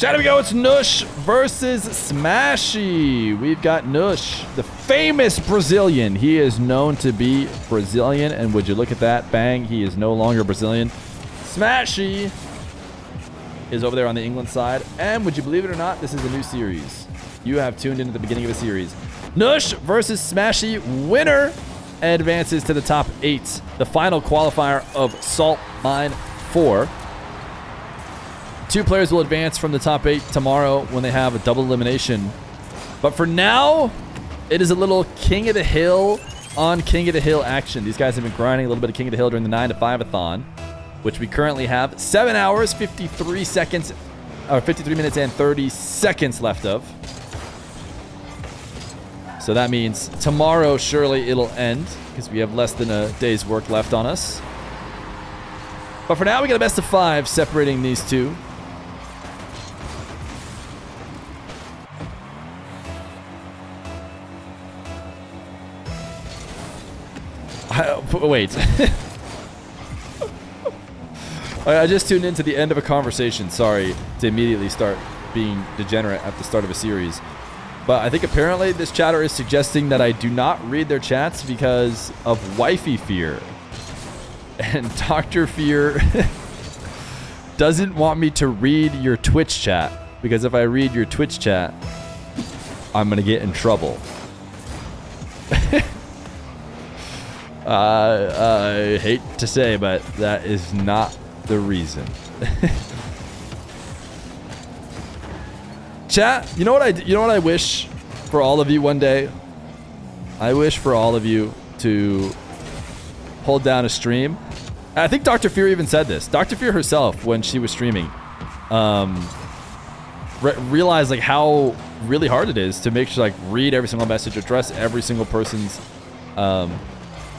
Chat, we go. It's Nush versus Smashy. We've got Nush, the famous Brazilian. He is known to be Brazilian, and would you look at that? Bang, he is no longer Brazilian. Smashy is over there on the England side, and would you believe it or not, this is a new series. You have tuned in at the beginning of a series. Nush versus Smashy. Winner advances to the top 8, the final qualifier of Salt Mine 4. 2 players will advance from the top 8 tomorrow when they have a double elimination. But for now, it is a little King of the Hill on King of the Hill action. These guys have been grinding a little bit of King of the Hill during the 9 to 5-a-thon, which we currently have 7 hours, 53 seconds, or 53 minutes and 30 seconds left of. So that means tomorrow, surely it'll end, because we have less than a day's work left on us. But for now, we got a best of 5 separating these two. Wait. I just tuned into the end of a conversation. Sorry to immediately start being degenerate at the start of a series. But I think apparently this chatter is suggesting that I do not read their chats because of wifey fear. And Dr. Feer doesn't want me to read your Twitch chat, because if I read your Twitch chat, I'm going to get in trouble. I hate to say, but that is not the reason. Chat, you know what I wish for all of you one day? I wish for all of you to hold down a stream. I think Dr. Feer even said this. Dr. Feer herself, when she was streaming, realized like how really hard it is to make sure like read every single message, address every single person's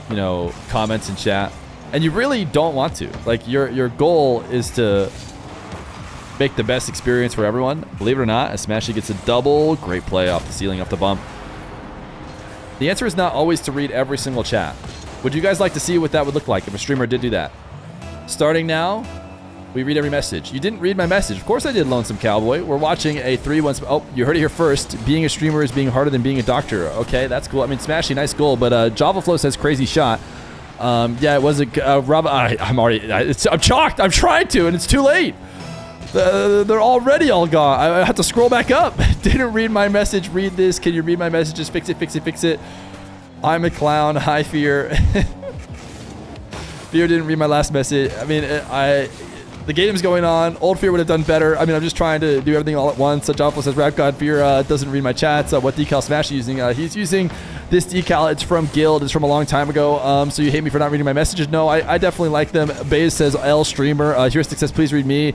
you know, comments in chat, and you really don't want to. Like your goal is to make the best experience for everyone. Believe it or not, as Smashy gets a double, great play off the ceiling, off the bump. The answer is not always to read every single chat. Would you guys like to see what that would look like if a streamer did do that? Starting now, we read every message. You didn't read my message. Of course I did, Lonesome Cowboy. We're watching a 3-1... Oh, you heard it here first. Being a streamer is being harder than being a doctor. Okay, that's cool. I mean, Smashy, nice goal, but JavaFlow says crazy shot. Yeah, it was a... Rob, I'm shocked. I'm trying to, and it's too late. They're already all gone. I have to scroll back up. Didn't read my message. Read this. Can you read my messages? Fix it, fix it, fix it. I'm a clown. Hi, Feer. Feer didn't read my last message. I mean, the game's going on. Old Feer would have done better. I mean, I'm just trying to do everything all at once. Jawful says, Rap God Feer doesn't read my chats. What decal Smash using? He's using this decal. It's from Guild. It's from a long time ago. So you hate me for not reading my messages? No, I definitely like them. Baze says, L streamer. Heuristic says, please read me.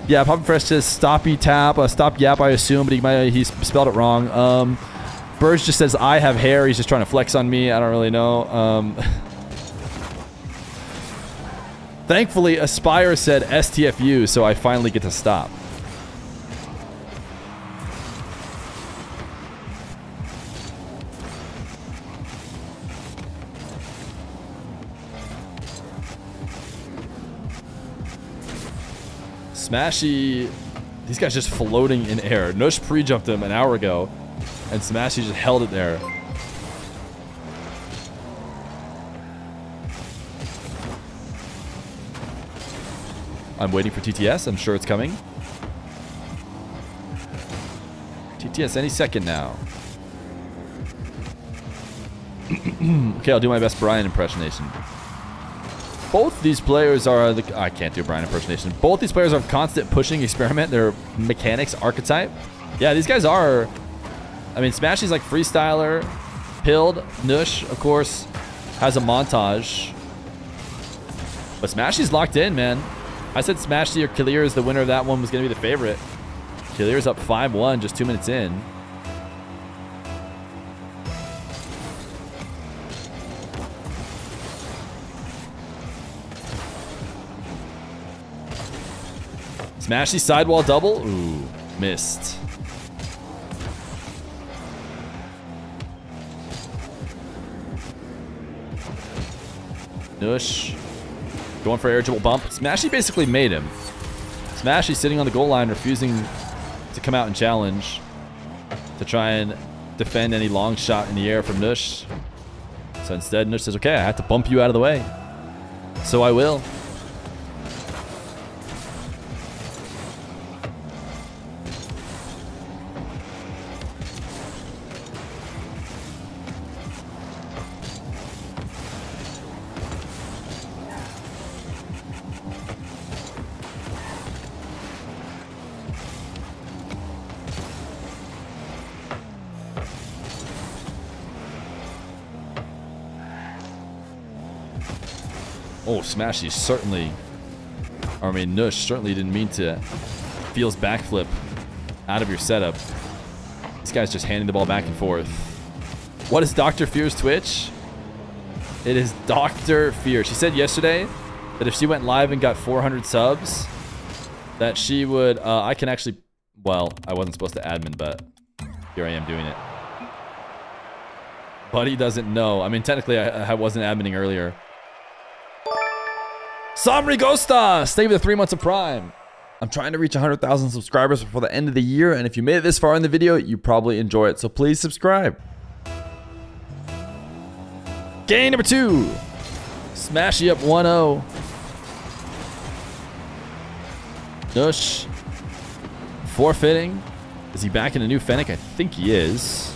Yeah, Papa Fresh says, stoppy tap. Stop yap, I assume, but he spelled it wrong. Burge just says, I have hair. He's just trying to flex on me. I don't really know. Thankfully, Aspire said STFU, so I finally get to stop. Smashy, these guys just floating in air. Nush pre-jumped him an hour ago, and Smashy just held it there. I'm waiting for TTS. I'm sure it's coming. TTS any second now. Okay, I'll do my best Brian impersonation. Both these players are I can't do Brian impersonation. Both these players are constant pushing experiment. They're mechanics archetype. Yeah, these guys are. I mean, Smashy's like freestyler. Pilled. Nush, of course, has a montage. But Smashy's locked in, man. I said Smashy or Kalir is the winner of that one was going to be the favorite. Kalir's up 5-1 just 2 minutes in. Smashy sidewall double. Ooh, missed. Nush going for air dribble bump. Smashy basically made him. Smashy sitting on the goal line, refusing to come out and challenge, to try and defend any long shot in the air from Nush. So instead, Nush says, okay, I have to bump you out of the way. So I will. Oh, Smashy certainly, Nush certainly didn't mean to Feel's backflip out of your setup. This guy's just handing the ball back and forth. What is Dr. Feer's Twitch? It is Dr. Feer. She said yesterday that if she went live and got 400 subs, that she would, I can actually, well, I wasn't supposed to admin, but here I am doing it. Buddy doesn't know. I mean, technically, I wasn't adminning earlier. Samri Ghostas, thank you for the 3 months of Prime. I'm trying to reach 100,000 subscribers before the end of the year, and if you made it this far in the video, you probably enjoy it, so please subscribe. Game number 2. Smashy up 1-0. Nush forfeiting. Is he back in a new Fennec? I think he is.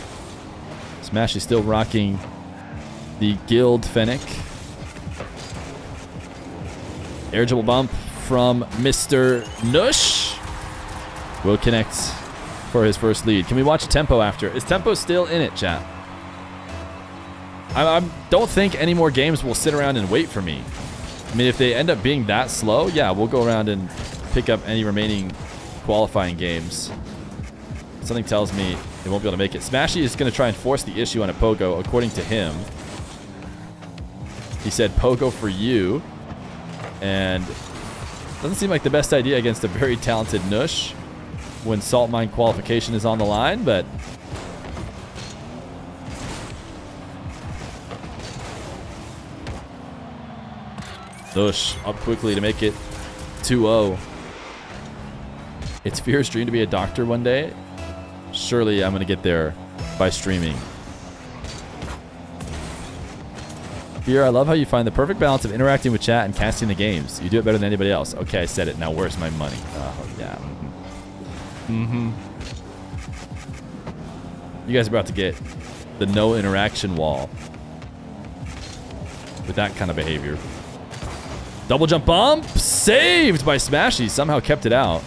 Smashy still rocking the Guild Fennec. Air dribble bump from Mr. Nush. Will connect for his first lead. Can we watch Tempo after? Is Tempo still in it, chat? I don't think any more games will sit around and wait for me. I mean, if they end up being that slow, yeah, we'll go around and pick up any remaining qualifying games. Something tells me they won't be able to make it. Smashy is going to try and force the issue on a Pogo, according to him. He said, Pogo for you. And doesn't seem like the best idea against a very talented Nush when Salt Mine qualification is on the line, but Nush up quickly to make it 2-0. It's Fear's dream to be a doctor one day. Surely I'm going to get there by streaming. Fear, I love how you find the perfect balance of interacting with chat and casting the games. You do it better than anybody else. Okay, I said it. Now where's my money? Oh, yeah. You guys are about to get the no interaction wall with that kind of behavior. Double jump bump. Saved by Smashy. Somehow kept it out.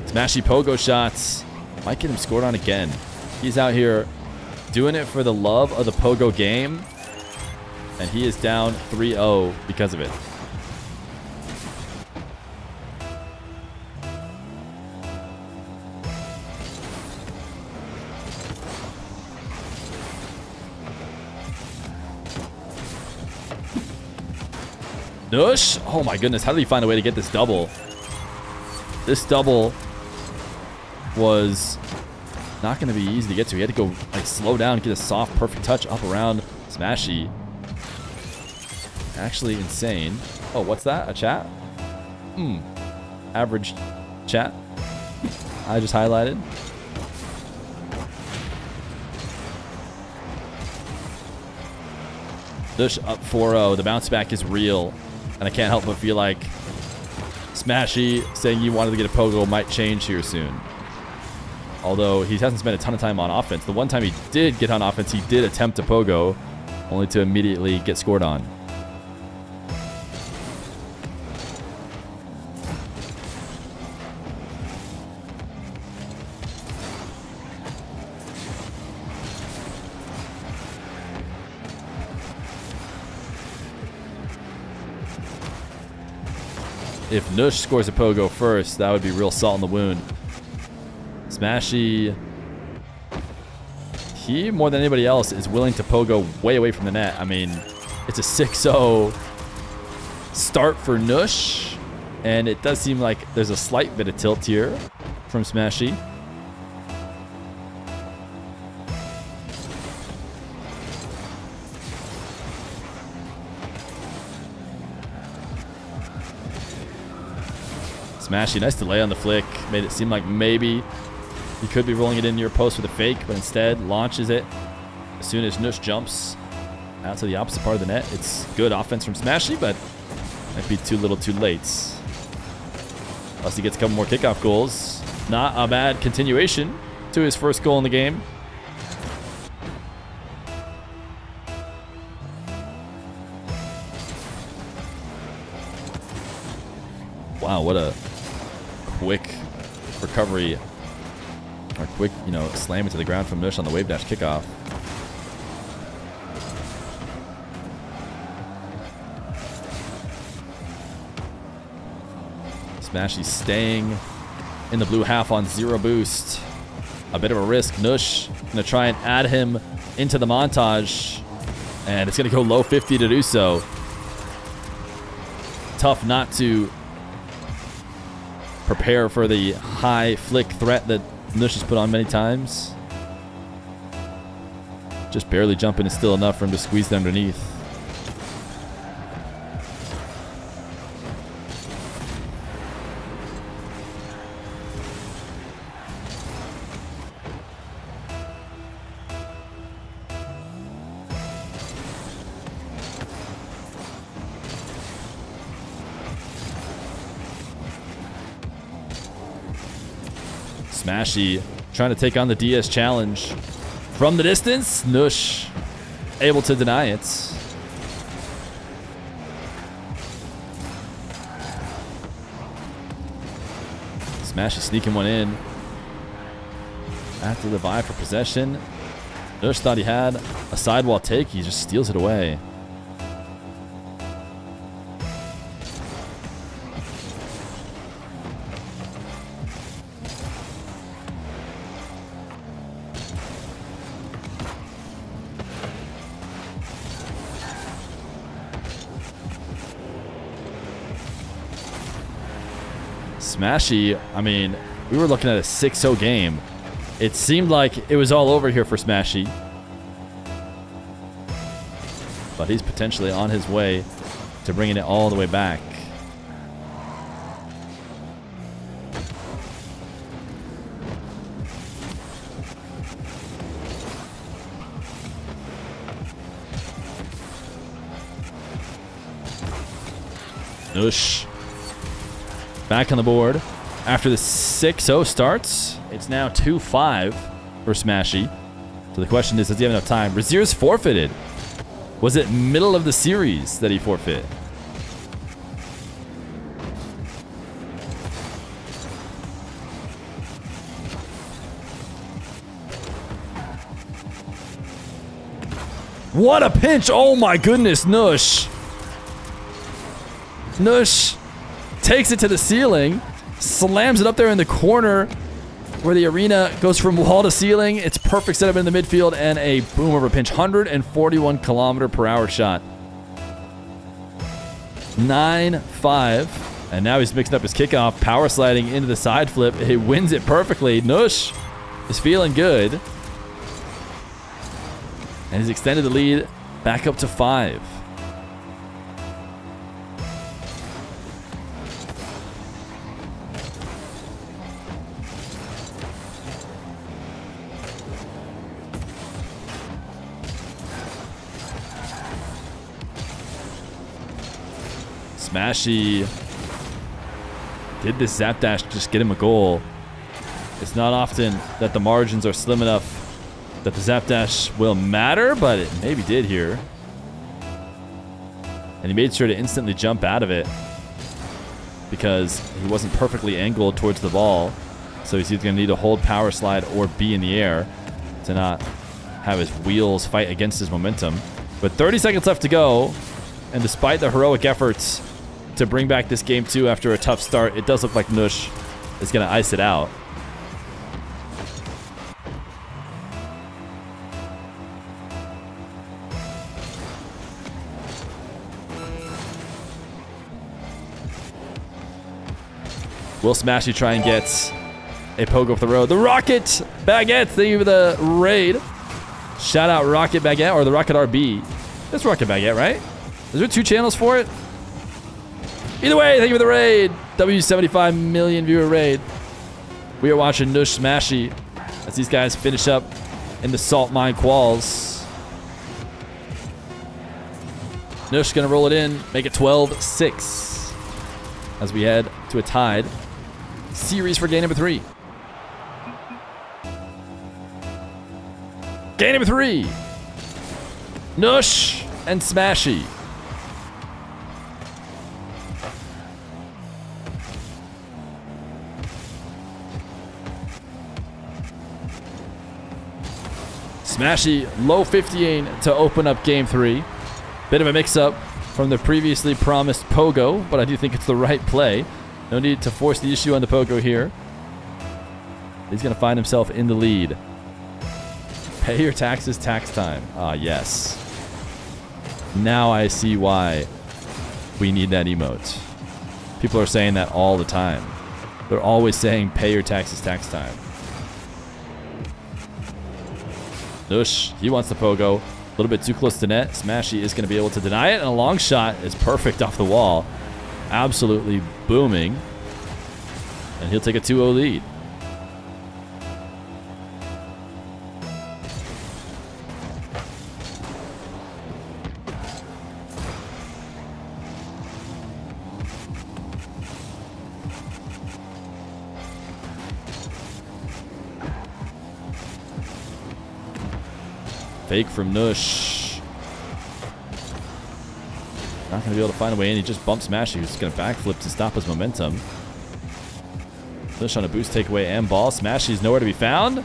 Smashy Pogo shots. Might get him scored on again. He's out here doing it for the love of the Pogo game. And he is down 3-0 because of it. Nush. Oh my goodness. How did he find a way to get this double? This double was not going to be easy to get to. He had to go like slow down, get a soft, perfect touch up around Smashy. Actually insane. Oh, what's that? A chat? Average chat. I just highlighted. Nush up 4-0. The bounce back is real. And I can't help but feel like Smashy saying you wanted to get a Pogo might change here soon. Although he hasn't spent a ton of time on offense. The one time he did get on offense, he did attempt a Pogo, only to immediately get scored on. If Nush scores a Pogo first, that would be real salt in the wound. Smashy, he, more than anybody else, is willing to Pogo way away from the net. I mean, it's a 6-0 start for Nush, and it does seem like there's a slight bit of tilt here from Smashy. Smashy, nice delay on the flick. Made it seem like maybe he could be rolling it into your post with a fake, but instead launches it as soon as Nush jumps out to the opposite part of the net. It's good offense from Smashy, but might be too little too late. Plus he gets a couple more kickoff goals. Not a bad continuation to his first goal in the game. Wow, what a quick recovery. Or quick, slam into the ground from Nush on the wave dash kickoff. Smashy staying in the blue half on 0 boost. A bit of a risk. Nush gonna try and add him into the montage. And it's gonna go low 50 to do so. Tough not to prepare for the high flick threat that Nush has put on many times. Just barely jumping is still enough for him to squeeze it underneath. Smashy trying to take on the DS challenge. From the distance, Nush able to deny it. Smashy sneaking one in. After the vie for possession. Nush thought he had a sidewall take. He just steals it away. Smashy, I mean, we were looking at a 6-0 game. It seemed like it was all over here for Smashy. But he's potentially on his way to bringing it all the way back. Nush back on the board. After the 6-0 starts, it's now 2-5 for Smashy. So the question is, does he have enough time? Razier's forfeited. Was it middle of the series that he forfeit? What a pinch! Oh my goodness, Nush. Nush takes it to the ceiling, slams it up there in the corner where the arena goes from wall to ceiling. It's perfect setup in the midfield and a boom of a pinch. 141 km/h shot. 9-5. And now he's mixing up his kickoff, power sliding into the side flip. He wins it perfectly. Nush is feeling good. And he's extended the lead back up to 5. Smashy did this zap dash to just get him a goal. It's not often that the margins are slim enough that the zap dash will matter, but it maybe did here. And he made sure to instantly jump out of it because he wasn't perfectly angled towards the ball. So he's either going to need to hold power slide or be in the air to not have his wheels fight against his momentum. But 30 seconds left to go. And despite the heroic efforts to bring back this game 2 after a tough start, it does look like Nush is going to ice it out. Will Smashy try and get a poke off the road? The Rocket Baguette, thank you for the raid. Shout out Rocket Baguette or the Rocket RB. That's Rocket Baguette, right? Is there 2 channels for it? Either way, thank you for the raid. W75 million viewer raid. We are watching Nush Smashy as these guys finish up in the salt mine quals. Nush gonna roll it in, make it 12-6 as we head to a tied series for game number 3. Game number 3. Nush and Smashy. Smashy low 50 to open up game 3. Bit of a mix-up from the previously promised pogo, but I do think it's the right play. No need to force the issue on the pogo here. He's going to find himself in the lead. Pay your taxes, tax time. Ah, yes. Now I see why we need that emote. People are saying that all the time. They're always saying pay your taxes, tax time. Nush, he wants the pogo. A little bit too close to net. Smashy is going to be able to deny it, and a long shot is perfect off the wall. Absolutely booming. And he'll take a 2-0 lead. Fake from Nush. Not going to be able to find a way in. He just bumps Smashy, who's going to backflip to stop his momentum. Nush on a boost takeaway and ball. Smashy's nowhere to be found.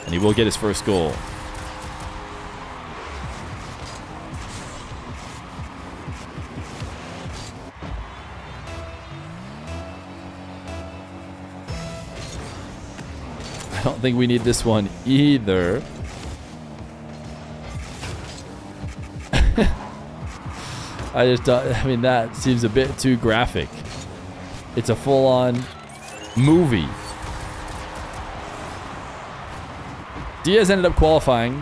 And he will get his first goal. I don't think we need this one either. I just don't, I mean, that seems a bit too graphic. It's a full-on movie. Diaz ended up qualifying.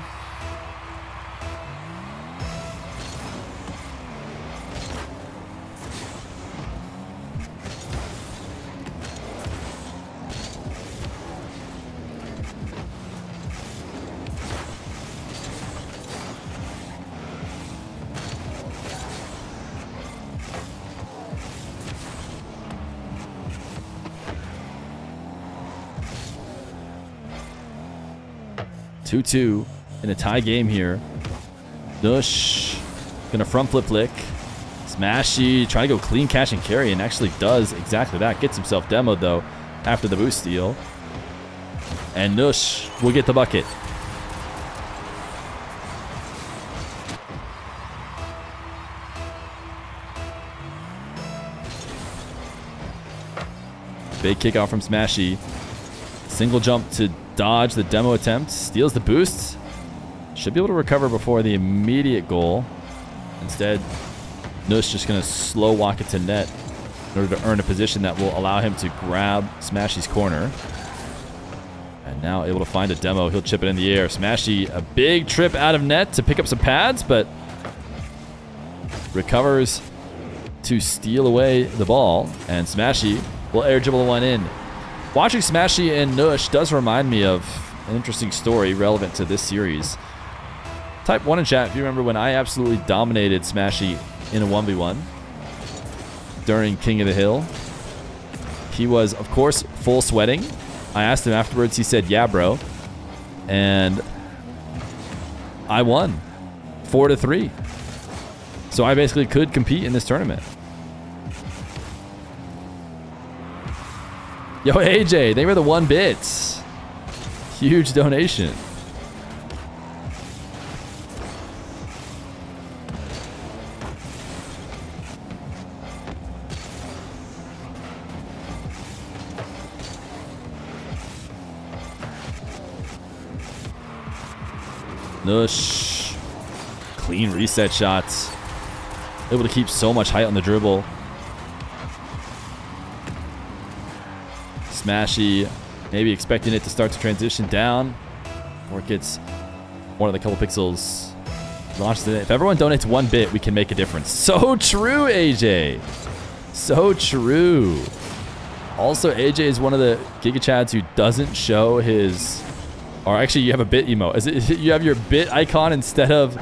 Two in a tie game here. Nush gonna front flip lick. Smashy trying to go clean cash and carry, and actually does exactly that. Gets himself demoed though after the boost steal. And Nush will get the bucket. Big kickoff from Smashy. Single jump to dodge the demo attempt. Steals the boost. Should be able to recover before the immediate goal. Instead, Nush just going to slow walk it to net in order to earn a position that will allow him to grab Smashy's corner. And now able to find a demo. He'll chip it in the air. Smashy, a big trip out of net to pick up some pads, but recovers to steal away the ball. And Smashy will air dribble one in. Watching Smashy and Nush does remind me of an interesting story relevant to this series. Type 1 in chat if you remember when I absolutely dominated Smashy in a 1v1 during King of the Hill. He was, of course, full sweating. I asked him afterwards. He said, yeah, bro. And I won 4-3. So I basically could compete in this tournament. Yo, AJ, they were the 1 bits. Huge donation. Nush. Clean reset shots. Able to keep so much height on the dribble. Smashy, maybe expecting it to start to transition down, or it gets one of the couple pixels launched in it. If everyone donates 1 bit, we can make a difference. So true, AJ. So true. Also, AJ is one of the Giga Chads who doesn't show his... Or actually, you have a bit emote. Is it you have your bit icon instead of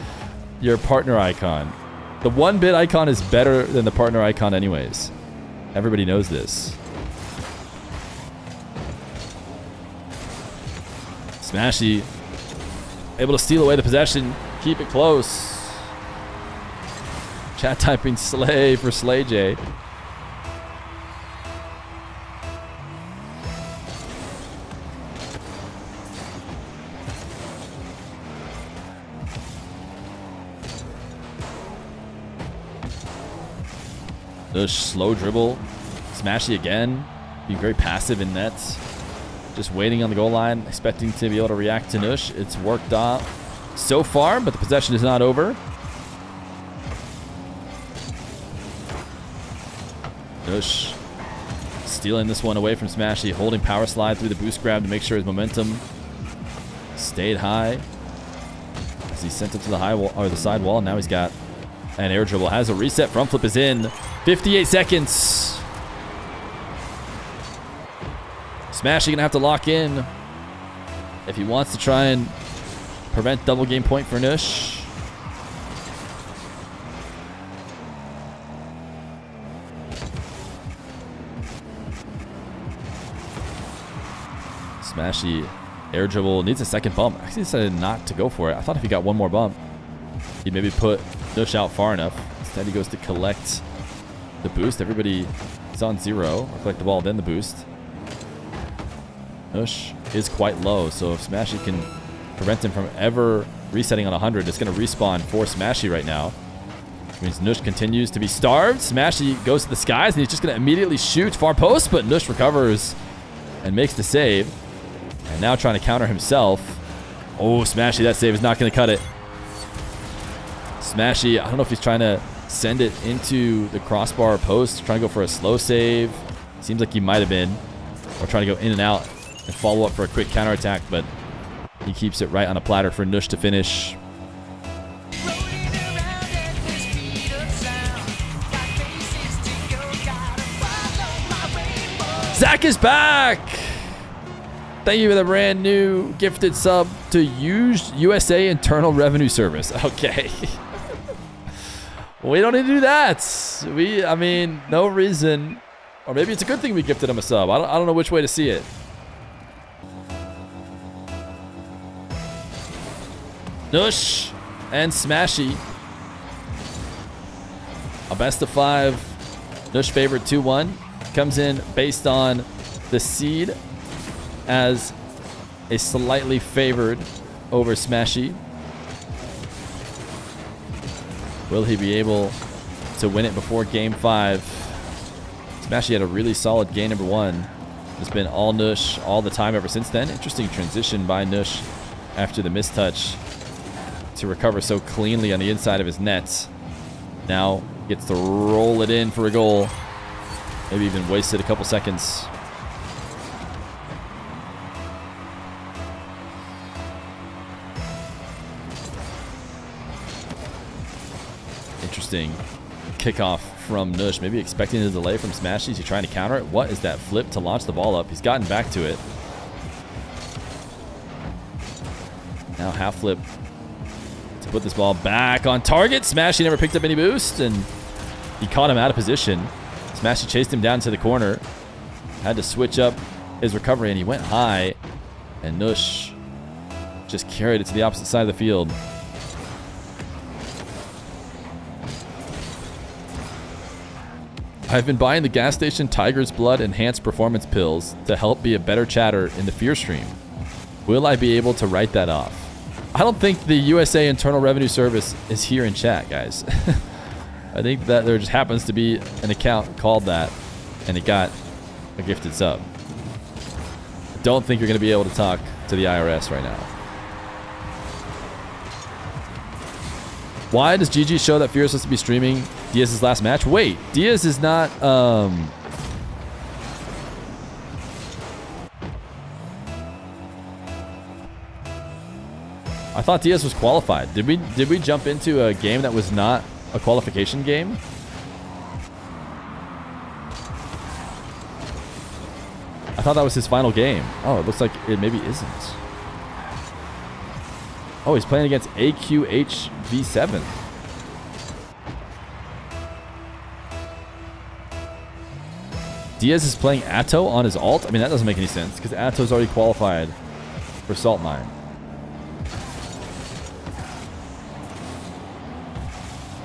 your partner icon? The 1-bit icon is better than the partner icon anyways. Everybody knows this. Smashy able to steal away the possession. Keep it close. Chat typing Slay for Slay J. Nush, slow dribble. Smashy again. Being very passive in nets. Just waiting on the goal line, expecting to be able to react to Nush. It's worked off so far, but the possession is not over. Nush stealing this one away from Smashy, holding power slide through the boost grab to make sure his momentum stayed high. As he sent it to the high wall or the side wall, now he's got an air dribble. Has a reset. Front flip is in. 58 seconds. Smashy gonna have to lock in if he wants to try and prevent double game point for Nush. Smashy air dribble needs a second bump. Actually decided not to go for it. I thought if he got one more bump, he'd maybe put Nush out far enough. Instead he goes to collect the boost. Everybody is on 0. Or collect the ball, then the boost. Nush is quite low, so if Smashy can prevent him from ever resetting on 100, it's going to respawn for Smashy right now. Which means Nush continues to be starved. Smashy goes to the skies, and he's just going to immediately shoot far post, but Nush recovers and makes the save. And now trying to counter himself. Oh, Smashy, that save is not going to cut it. Smashy, I don't know if he's trying to send it into the crossbar post, trying to go for a slow save. Seems like he might have been. Or trying to go in and out and follow up for a quick counterattack, but he keeps it right on a platter for Nush to finish. Zach is back! Thank you for the brand new gifted sub to USA Internal Revenue Service. Okay. We don't need to do that. I mean, no reason. Or maybe it's a good thing we gifted him a sub. I don't know which way to see it. Nush and Smashy. A best of 5. Nush favored 2-1. Comes in based on the seed as a slightly favored over Smashy. Will he be able to win it before game 5? Smashy had a really solid game number 1. It's been all Nush all the time ever since then. Interesting transition by Nush after the mistouch to recover so cleanly on the inside of his net. Now gets to roll it in for a goal. Maybe even wasted a couple seconds. Interesting kickoff from Nush. Maybe expecting a delay from Smashy. Is he trying to counter it? What is that flip to launch the ball up? He's gotten back to it. Now half flip to put this ball back on target. Smashy never picked up any boost, and he caught him out of position. Smashy chased him down to the corner. Had to switch up his recovery, and he went high. And Nush just carried it to the opposite side of the field. I've been buying the gas station Tiger's Blood Enhanced Performance Pills to help be a better chatter in the Fear stream. Will I be able to write that off? I don't think the USA Internal Revenue Service is here in chat, guys. I think that there just happens to be an account called that, and it got a gifted sub. I don't think you're going to be able to talk to the IRS right now. Why does GG show that Fear is supposed to be streaming Diaz's last match? Wait, Diaz is not... I thought Diaz was qualified. Did we jump into a game that was not a qualification game? I thought that was his final game. Oh, it looks like it maybe isn't. Oh, he's playing against AQHV7. Diaz is playing Atto on his alt? I mean, that doesn't make any sense because Atto's already qualified for Salt Mine.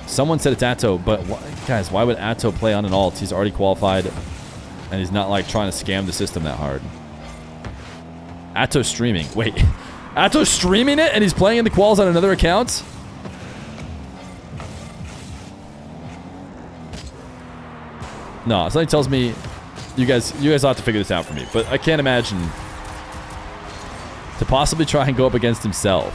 Someone said it's Atto, but guys, why would Atto play on an alt? He's already qualified, and he's not like trying to scam the system that hard. Atto's streaming. Wait, Atto's streaming it, and he's playing in the quals on another account? No, something tells me you guys have to figure this out for me. But I can't imagine to possibly try and go up against himself.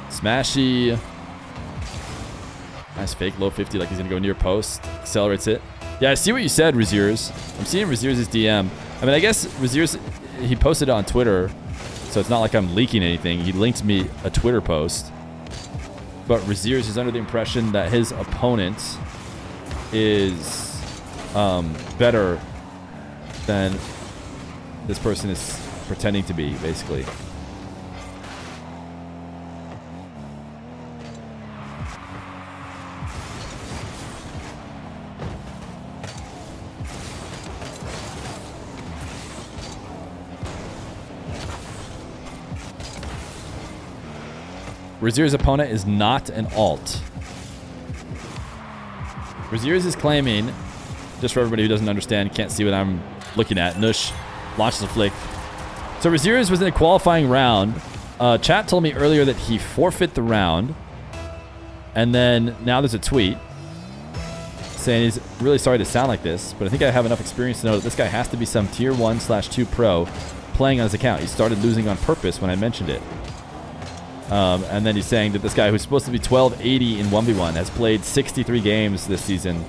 Smashy. Nice fake low 50 like he's going to go near post. Accelerates it. Yeah, I see what you said, Raziers. I'm seeing Raziers' DM. I mean, I guess Raziers, he posted it on Twitter, so it's not like I'm leaking anything. He linked me a Twitter post. But Raziers is under the impression that his opponent is better than this person is pretending to be, basically. Razier's opponent is not an alt. Razier's is claiming, just for everybody who doesn't understand, can't see what I'm looking at, Nush launches a flick. So Razier's was in a qualifying round. Chat told me earlier that he forfeit the round. And then now there's a tweet saying he's really sorry to sound like this, but I think I have enough experience to know that this guy has to be some tier 1/2 pro playing on his account. He started losing on purpose when I mentioned it. And then he's saying that this guy who's supposed to be 1280 in 1v1 has played 63 games this season,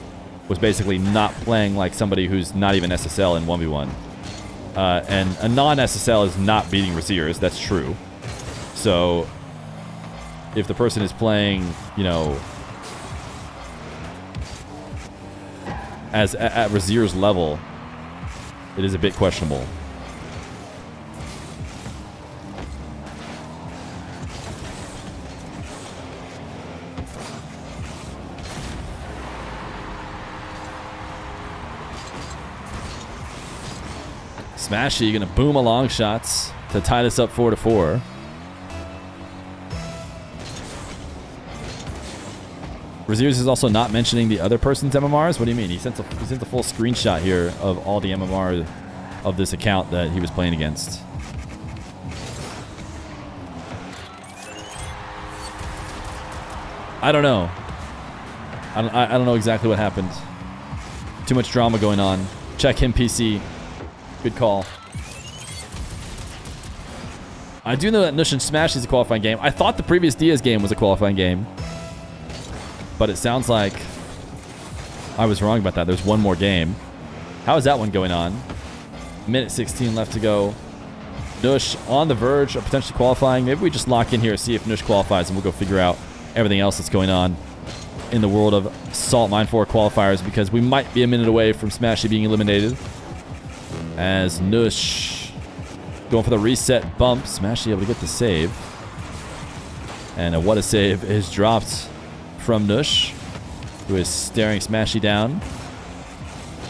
was basically not playing like somebody who's not even SSL in 1v1. And a non-SSL is not beating Raziers, that's true. So if the person is playing, you know, at Razier's level, it is a bit questionable. Smashy gonna boom a long shots to tie this up 4-4. Raziers is also not mentioning the other person's MMRs. What do you mean? He sent a full screenshot here of all the MMR of this account that he was playing against. I don't know. I don't know exactly what happened. Too much drama going on. Check him, PC. Good call. I do know that Nush and Smash is a qualifying game. I thought the previous Diaz game was a qualifying game, but it sounds like I was wrong about that. There's one more game. How is that one going on? Minute 16 left to go. Nush on the verge of potentially qualifying. Maybe we just lock in here, see if Nush qualifies, and we'll go figure out everything else that's going on in the world of Salt Mine 4 qualifiers, because we might be a minute away from Smashy being eliminated. As Nush going for the reset bump. Smashy able to get the save. And what a save is dropped from Nush, who is staring Smashy down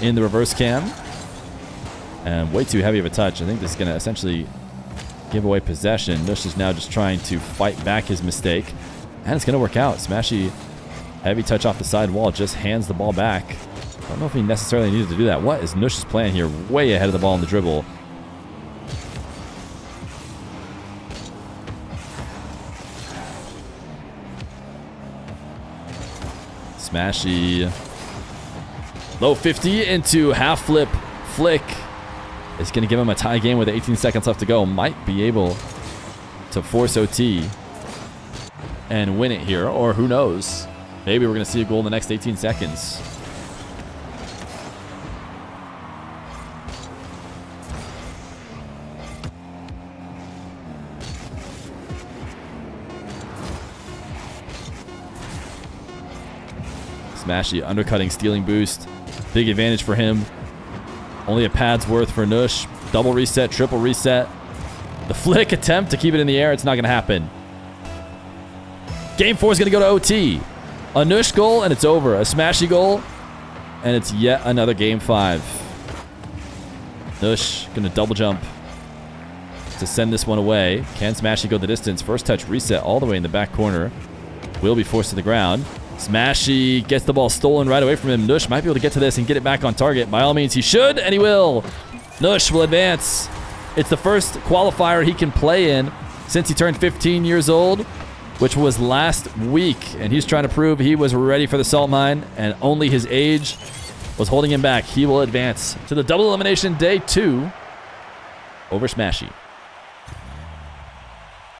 in the reverse cam. And way too heavy of a touch. I think this is going to essentially give away possession. Nush is now just trying to fight back his mistake. And it's going to work out. Smashy, heavy touch off the side wall, just hands the ball back. I don't know if he necessarily needed to do that. What is Nush's plan here? Way ahead of the ball in the dribble. Smashy. Low 50 into half flip flick. It's going to give him a tie game with 18 seconds left to go. Might be able to force OT and win it here, or who knows. Maybe we're going to see a goal in the next 18 seconds. Smashy undercutting, stealing boost. Big advantage for him. Only a pad's worth for Nush. Double reset, triple reset. The flick attempt to keep it in the air. It's not going to happen. Game 4 is going to go to OT. A Nush goal, and it's over. A Smashy goal, and it's yet another Game 5. Nush going to double jump to send this one away. Can Smashy go the distance? First touch reset all the way in the back corner. Will be forced to the ground. Smashy gets the ball stolen right away from him. Nush might be able to get to this and get it back on target. By all means, he should, and he will. Nush will advance. It's the first qualifier he can play in since he turned 15 years old, which was last week. And he's trying to prove he was ready for the salt mine, and only his age was holding him back. He will advance to the double elimination day 2 over Smashy.